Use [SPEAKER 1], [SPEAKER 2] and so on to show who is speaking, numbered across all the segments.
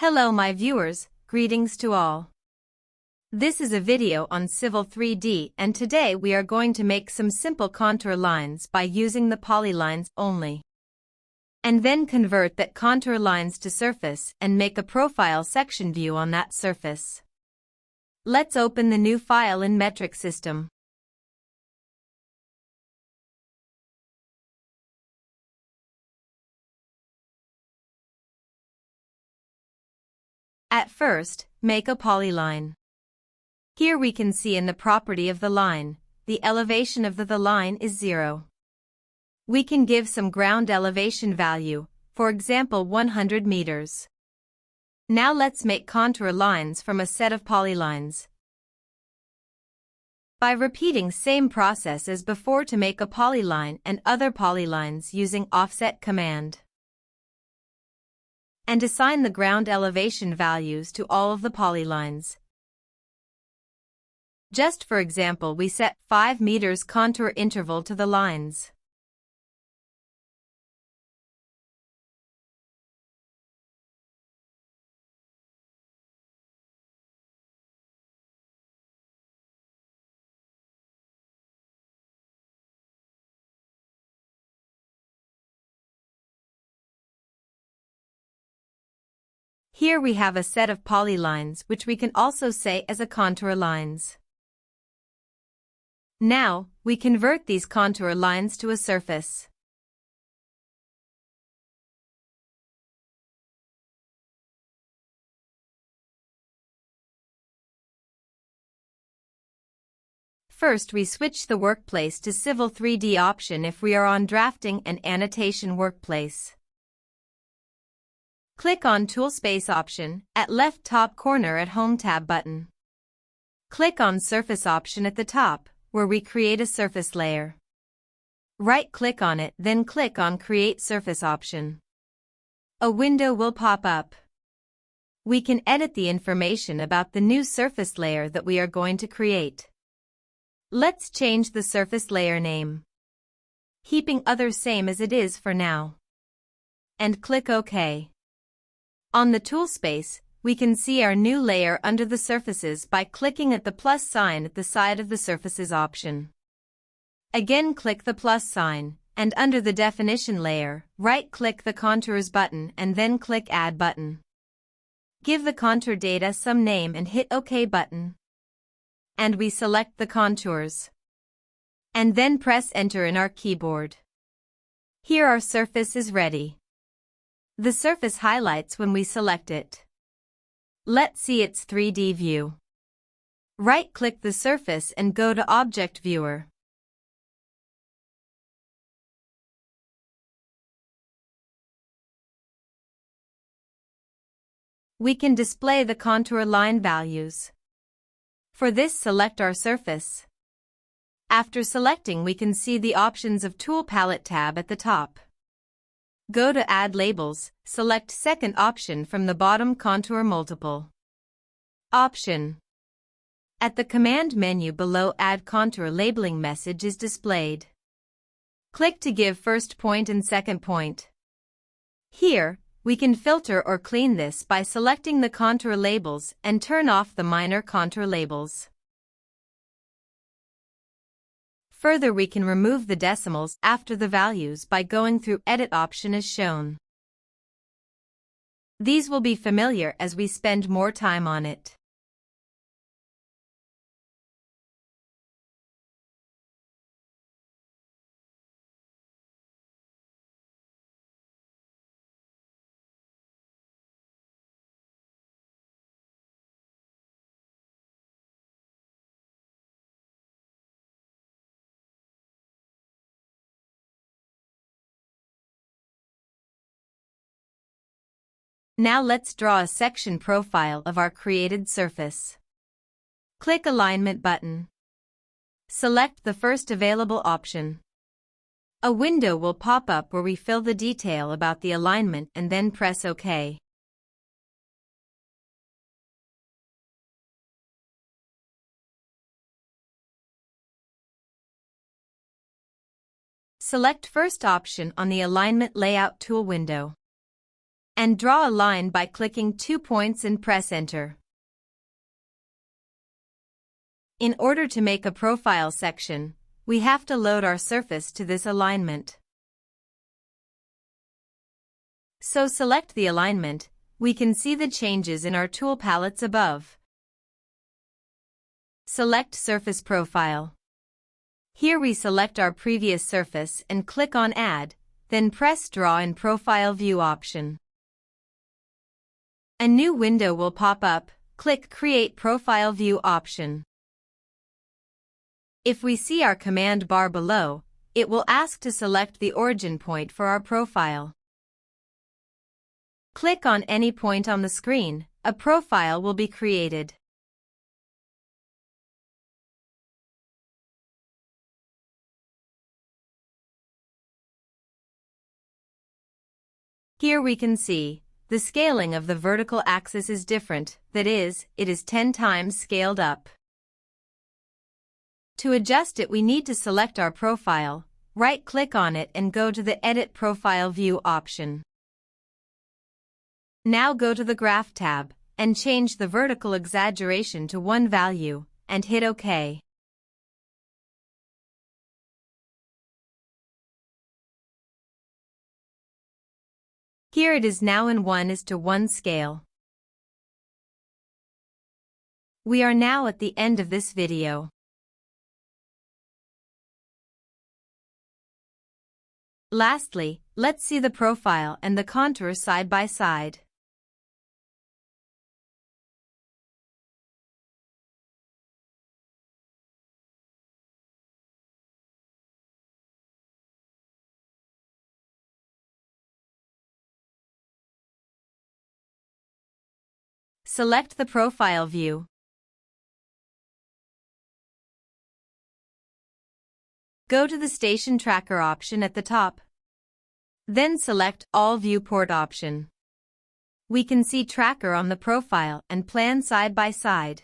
[SPEAKER 1] Hello my viewers, greetings to all. This is a video on Civil 3D and today we are going to make some simple contour lines by using the polylines only. And then convert that contour lines to surface and make a profile section view on that surface. Let's open the new file in metric system. At first, make a polyline. Here we can see in the property of the line, the elevation of the line is 0. We can give some ground elevation value, for example 100 meters. Now let's make contour lines from a set of polylines. By repeating same process as before to make a polyline and other polylines using offset command. And assign the ground elevation values to all of the polylines. Just for example we set 5 meters contour interval to the lines. Here we have a set of polylines which we can also say as a contour lines. Now, we convert these contour lines to a surface. First we switch the workplace to Civil 3D option if we are on drafting and annotation workplace. Click on Tool Space option at left top corner at Home tab button. Click on Surface option at the top, where we create a surface layer. Right-click on it, then click on Create Surface option. A window will pop up. We can edit the information about the new surface layer that we are going to create. Let's change the surface layer name. Keeping other same as it is for now. And click OK. On the tool space, we can see our new layer under the surfaces by clicking at the plus sign at the side of the surfaces option. Again click the plus sign, and under the definition layer, right-click the contours button and then click Add button. Give the contour data some name and hit OK button. And we select the contours. And then press Enter in our keyboard. Here our surface is ready. The surface highlights when we select it. Let's see its 3D view. Right-click the surface and go to Object Viewer. We can display the contour line values. For this, select our surface. After selecting, we can see the options of Tool Palette tab at the top. Go to Add Labels, select second option from the bottom Contour Multiple option. At the command menu below, Add Contour Labeling message is displayed. Click to give first point and second point. Here, we can filter or clean this by selecting the contour labels and turn off the minor contour labels. Further, we can remove the decimals after the values by going through Edit option as shown. These will be familiar as we spend more time on it. Now let's draw a section profile of our created surface. Click Alignment button. Select the first available option. A window will pop up where we fill the detail about the alignment and then press OK. Select first option on the Alignment Layout tool window. and draw a line by clicking 2 points and press Enter. In order to make a profile section, we have to load our surface to this alignment. So select the alignment. We can see the changes in our tool palettes above. Select Surface Profile. Here we select our previous surface and click on Add, then press Draw in Profile View option. A new window will pop up. Click Create Profile View option. If we see our command bar below, it will ask to select the origin point for our profile. Click on any point on the screen. A profile will be created. Here we can see the scaling of the vertical axis is different, that is, it is 10 times scaled up. To adjust it, we need to select our profile, right-click on it and go to the Edit Profile View option. Now go to the Graph tab and change the vertical exaggeration to 1 value and hit OK. Here it is now in 1:1 scale. We are now at the end of this video. Lastly, let's see the profile and the contour side by side. Select the profile view. Go to the Station Tracker option at the top. Then select All Viewport option. We can see Tracker on the profile and plan side by side.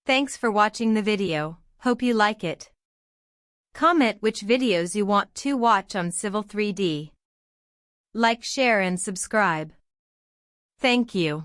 [SPEAKER 1] Thanks for watching the video. Hope you like it. Comment which videos you want to watch on Civil 3D. Like, share and subscribe. Thank you.